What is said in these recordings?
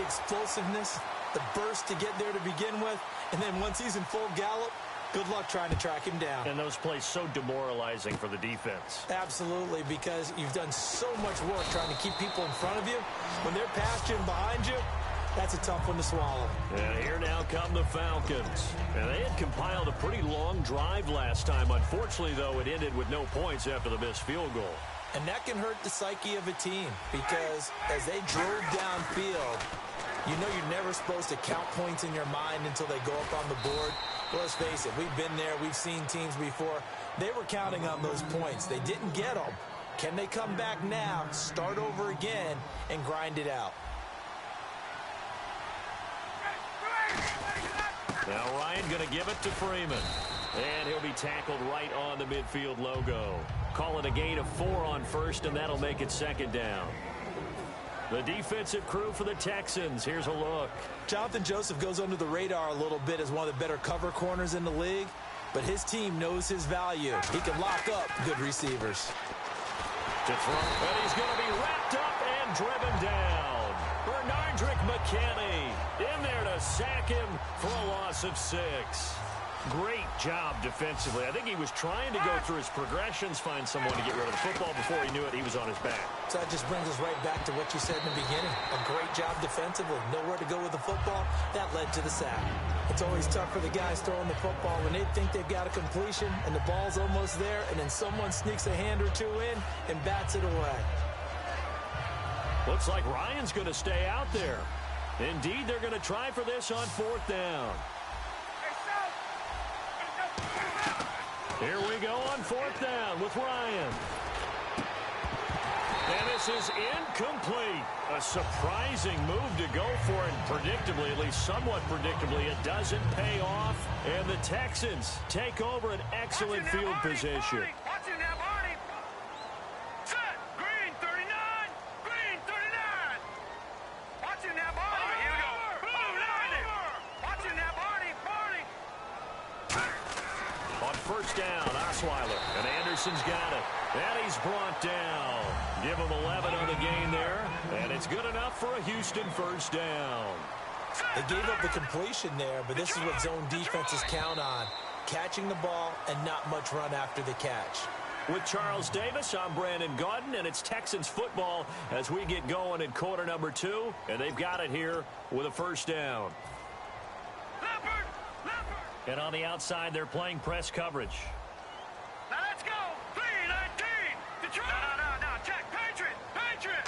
explosiveness, the burst to get there to begin with, and then once he's in full gallop, good luck trying to track him down. And those plays so demoralizing for the defense. Absolutely, because you've done so much work trying to keep people in front of you. When they're past you and behind you, that's a tough one to swallow. And here now come the Falcons. And they had compiled a pretty long drive last time. Unfortunately, though, it ended with no points after the missed field goal. And that can hurt the psyche of a team because as they drove downfield, you know you're never supposed to count points in your mind until they go up on the board. Well, let's face it, we've been there. We've seen teams before. They were counting on those points. They didn't get them. Can they come back now, start over again, and grind it out? Now Ryan going to give it to Freeman. And he'll be tackled right on the midfield logo. Call it a gain of 4 on first, and that'll make it second down. The defensive crew for the Texans. Here's a look. Jonathan Joseph goes under the radar a little bit as one of the better cover corners in the league, but his team knows his value. He can lock up good receivers. To throw, and he's going to be wrapped up and driven down. Bernardrick McKinney in there to sack him for a loss of 6. Great job defensively. I think he was trying to go through his progressions, find someone to get rid of the football. Before he knew it, he was on his back. So that just brings us right back to what you said in the beginning. A great job defensively. Nowhere to go with the football. That led to the sack. It's always tough for the guys throwing the football when they think they've got a completion and the ball's almost there, and then someone sneaks a hand or two in and bats it away. Looks like Ryan's going to stay out there. Indeed, they're going to try for this on 4th down. Here we go on 4th down with Ryan. And this is incomplete. A surprising move to go for it. Predictably, at least somewhat predictably, it doesn't pay off. And the Texans take over an excellent field position. Watching now, Barney. Set. Green 39. Green 39. Watching now, Barney. Here we go. Blue 90. Watching now, Barney. Barney. On 1st down, Osweiler. And Anderson's got it. And he's brought down. Give him 11 on the game there. And it's good enough for a Houston 1st down. They gave up the completion there, but this is what zone defenses count on. Catching the ball and not much run after the catch. With Charles Davis, I'm Brandon Gaudin, and it's Texans football as we get going in quarter number 2. And they've got it here with a 1st down. And on the outside, they're playing press coverage. Now let's go. 3-19. Detroit. No. Check. Patriot.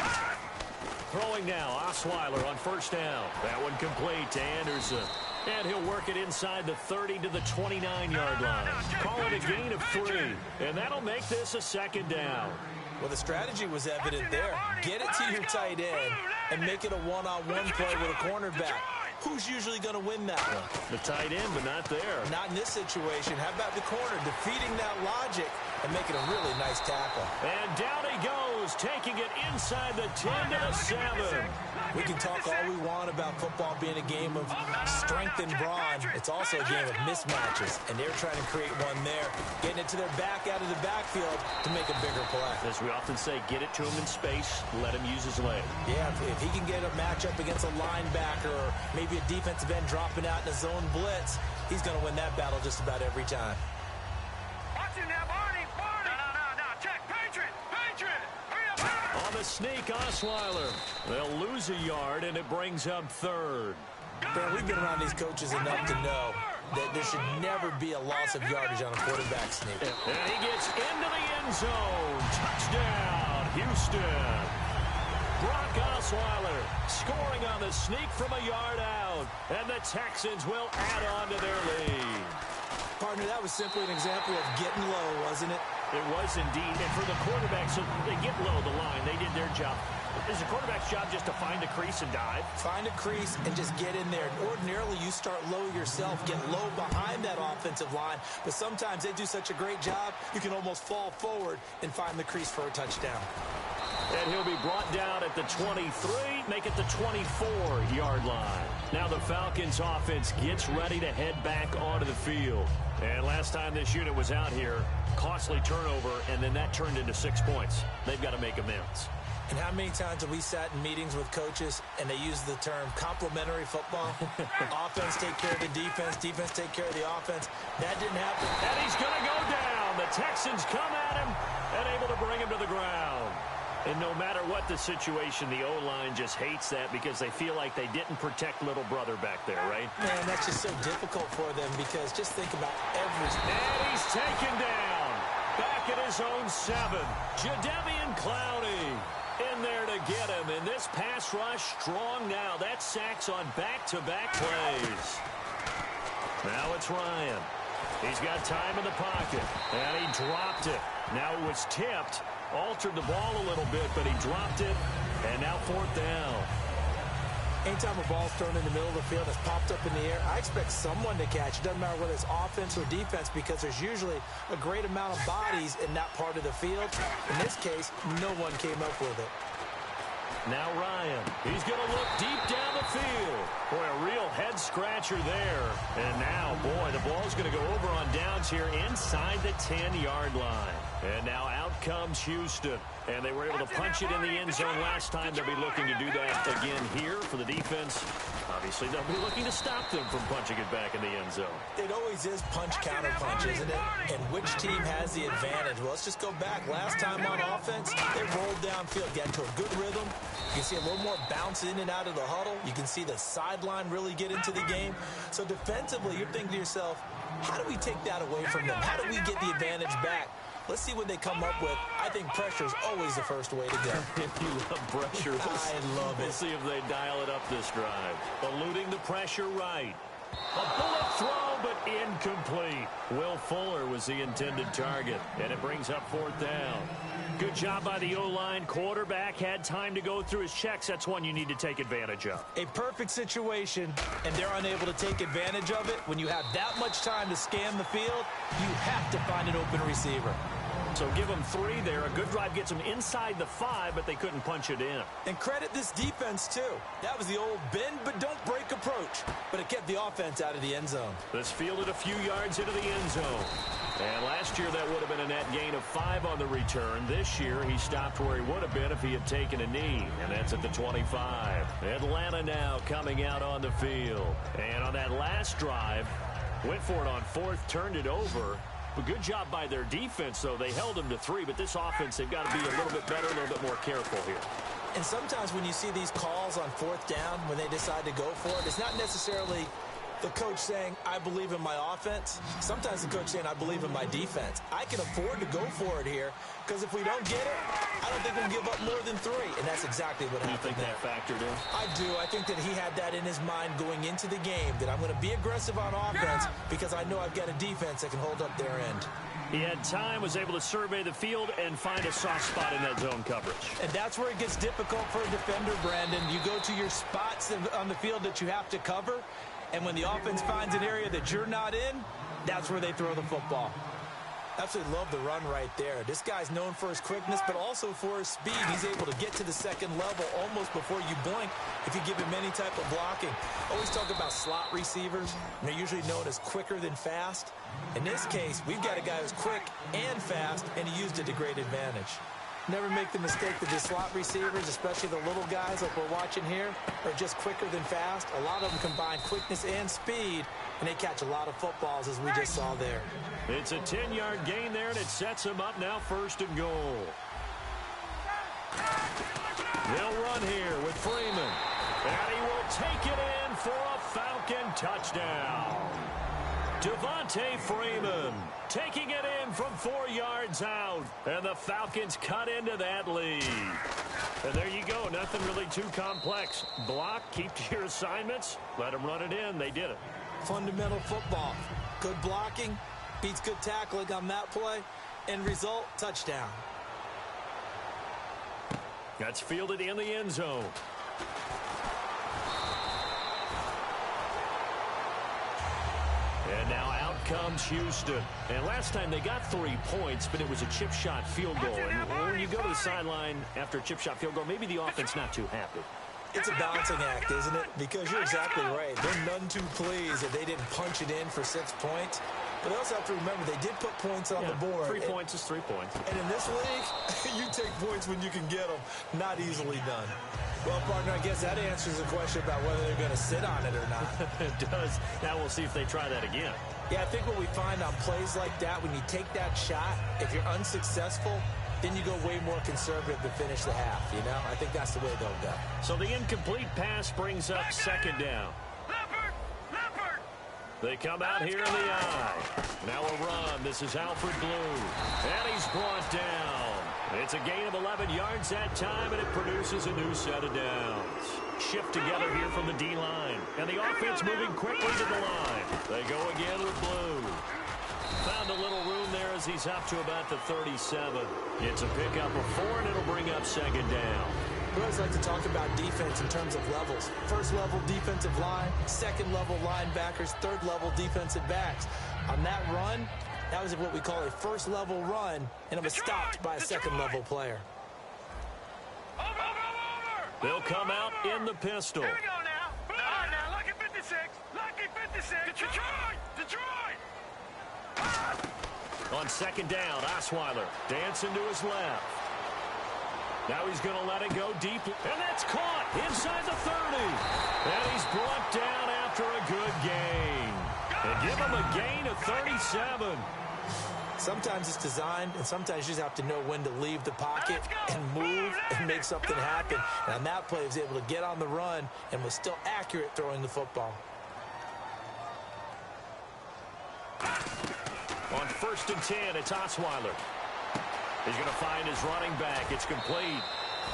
Throwing now, Osweiler on 1st down. That one complete to Anderson. And he'll work it inside the 30 to the 29-yard line. Call it a gain of 3. And that'll make this a 2nd down. Well, the strategy was evident there. Get it to your tight end and make it a one-on-one play with a cornerback. Who's usually going to win that one? The tight end, but not there. Not in this situation. How about the corner defeating that logic and making a really nice tackle? And down he goes, taking it inside the 10 to the 7. We can talk all we want about football being a game of strength and brawn. It's also a game of mismatches, and they're trying to create one there, getting it to their back out of the backfield to make a bigger play. As we often say, get it to him in space, let him use his leg. Yeah, if he can get a matchup against a linebacker or maybe a defensive end dropping out in a zone blitz, he's going to win that battle just about every time. Watching now, Barney. No. Check. Patriot. On the sneak, Osweiler. They'll lose a yard, and it brings up 3rd. Ben, we've been around these coaches enough to know that there should never be a loss of yardage on a quarterback sneak. And he gets into the end zone. Touchdown, Houston. Brock Osweiler scoring on the sneak from a yard out. And the Texans will add on to their lead. Partner, that was simply an example of getting low, wasn't it? It was indeed. And for the quarterback, so they get low the line. They did their job. Is the quarterback's job just to find a crease and dive? Find a crease and just get in there. Ordinarily, you start low yourself, get low behind that offensive line. But sometimes they do such a great job, you can almost fall forward and find the crease for a touchdown. And he'll be brought down at the 23, make it the 24-yard line. Now the Falcons offense gets ready to head back onto the field. And last time this unit was out here, costly turnover, and then that turned into 6 points. They've got to make amends. And how many times have we sat in meetings with coaches and they use the term complementary football? Offense take care of the defense, defense take care of the offense. That didn't happen. And he's going to go down. The Texans come at him and able to bring him to the ground. And no matter what the situation, the O-line just hates that because they feel like they didn't protect little brother back there, right? Man, that's just so difficult for them because just think about every... And he's taken down. Back at his own 7. Jadeveon Clowney in there to get him. And this pass rush strong now. That's sacks on back-to-back plays. Now it's Ryan. He's got time in the pocket. And he dropped it. Now it was tipped. Altered the ball a little bit, but he dropped it. And now 4th down. Anytime a ball's thrown in the middle of the field, it's popped up in the air, I expect someone to catch. It doesn't matter whether it's offense or defense because there's usually a great amount of bodies in that part of the field. In this case, no one came up with it. Now Ryan, he's going to look deep down the field. Boy, a real head-scratcher there. And now, boy, the ball's going to go over on downs here inside the 10-yard line. And now out comes Houston. And they were able to punch it in the end zone last time. They'll be looking to do that again here for the defense. Obviously, they'll be looking to stop them from punching it back in the end zone. It always is punch-counter-punch, isn't it? And which team has the advantage? Well, let's just go back. Last time on offense, they rolled downfield, got into a good rhythm. You can see a little more bounce in and out of the huddle. You can see the sideline really get into the game. So defensively, you're thinking to yourself, how do we take that away from them? How do we get the advantage back? Let's see what they come up with. I think pressure is always the first way to go. If you love pressure, I love it. We'll see if they dial it up this drive. Eluding the pressure right. A bullet throw, but incomplete. Will Fuller was the intended target, and it brings up 4th down. Good job by the O-line. Quarterback had time to go through his checks. That's one you need to take advantage of. A perfect situation, and they're unable to take advantage of it. When you have that much time to scan the field, you have to find an open receiver. So give them 3 there. A good drive gets them inside the 5, but they couldn't punch it in. And credit this defense, too. That was the old bend but don't break approach. But it kept the offense out of the end zone. This fielded a few yards into the end zone. And last year that would have been a net gain of 5 on the return. This year he stopped where he would have been if he had taken a knee. And that's at the 25. Atlanta now coming out on the field. And on that last drive, went for it on 4th, turned it over. But good job by their defense, though. They held them to 3, but this offense, they've got to be a little bit better, a little bit more careful here. And sometimes when you see these calls on 4th down, when they decide to go for it, it's not necessarily the coach saying, I believe in my offense. Sometimes the coach saying, I believe in my defense. I can afford to go for it here because if we don't get it, I don't think we'll give up more than 3. And that's exactly what happened. You think that factored in? I do. I think that he had that in his mind going into the game, that I'm going to be aggressive on offense because I know I've got a defense that can hold up their end. He had time, was able to survey the field and find a soft spot in that zone coverage. And that's where it gets difficult for a defender, Brandon. You go to your spots on the field that you have to cover, and when the offense finds an area that you're not in, that's where they throw the football. Absolutely love the run right there. This guy's known for his quickness, but also for his speed. He's able to get to the second level almost before you blink if you give him any type of blocking. Always talk about slot receivers. They're usually known as quicker than fast. In this case, we've got a guy who's quick and fast, and he used it to great advantage. Never make the mistake that the slot receivers, especially the little guys like we're watching here, are just quicker than fast. A lot of them combine quickness and speed, and they catch a lot of footballs, as we just saw there. It's a 10-yard gain there, and it sets them up now 1st and goal. They'll run here with Freeman, and he will take it in for a Falcon touchdown. Devontae Freeman taking it in from 4 yards out, and the Falcons cut into that lead. And there you go, nothing really too complex. Block, keep to your assignments, let them run it in. They did it. Fundamental football. Good blocking beats good tackling on that play. End result, touchdown. That's fielded in the end zone. And now out comes Houston. And last time they got 3 points, but it was a chip shot field goal. And when you go to the sideline after a chip shot field goal, maybe the offense not too happy. It's a balancing act, isn't it? Because you're exactly right. They're none too pleased that they didn't punch it in for 6 points. But they also have to remember they did put points on the board. 3 points is 3 points. And in this league, you take points when you can get them. Not easily done. Well, partner, I guess that answers the question about whether they're going to sit on it or not. It does. Now we'll see if they try that again. Yeah, I think what we find on plays like that, when you take that shot, if you're unsuccessful, then you go way more conservative to finish the half, you know? I think that's the way they'll go. So the incomplete pass brings up second down. Leopard! They come out here in the eye. Now a run. This is Alfred Blue. And he's brought down. It's a gain of 11 yards that time, and it produces a new set of downs. Shift together here from the D-line. And the offense moving quickly to the line. They go again with Blue. Found a little room there as he's up to about the 37. It's a pickup of 4, and it'll bring up second down. We always like to talk about defense in terms of levels. First level defensive line, second level linebackers, third level defensive backs. On that run, that was what we call a first level run, and it was stopped by a second level player. Over! They'll come out in the pistol. Here we go now. All right, now, lucky 56. Lucky 56. Detroit! On second down, Osweiler dancing to his left. Now he's going to let it go deep, and that's caught inside the 30. And he's brought down after a good gain. And give him a gain of 37. Sometimes it's designed, and sometimes you just have to know when to leave the pocket and move and make something happen. And on that play, he was able to get on the run and was still accurate throwing the football. On 1st and 10, it's Osweiler. He's going to find his running back. It's complete.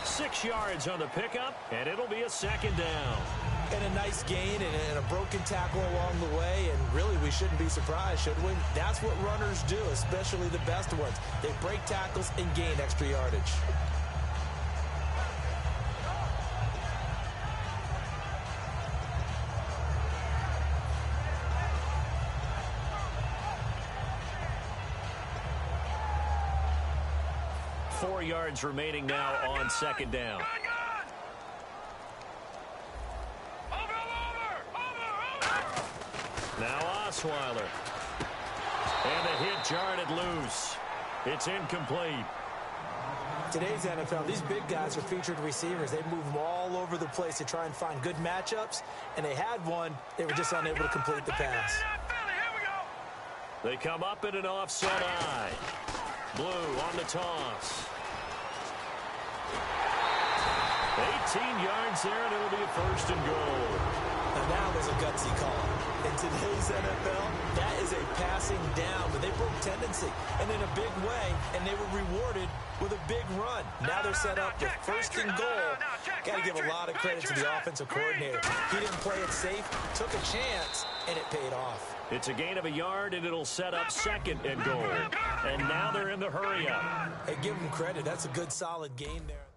6 yards on the pickup, and it'll be a second down. And a nice gain and a broken tackle along the way, and really we shouldn't be surprised, should we? That's what runners do, especially the best ones. They break tackles and gain extra yardage. Four yards remaining now on second down. Now Osweiler. And the hit jarred it loose. It's incomplete. Today's NFL, these big guys are featured receivers. They move them all over the place to try and find good matchups, and they had one. They were just unable to complete the pass. They come up in an offset eye. Blue on the toss. 18 yards there, and it'll be a 1st and goal. And now there's a gutsy call. In today's NFL, that is a passing down, but they broke tendency and in a big way, and they were rewarded with a big run. Now they're set up with 1st and goal. Got to give a lot of credit to the offensive coordinator. He didn't play it safe, took a chance, and it paid off. It's a gain of a yard, and it'll set up 2nd and goal. And now they're in the hurry-up. Hey, give them credit. That's a good, solid gain there.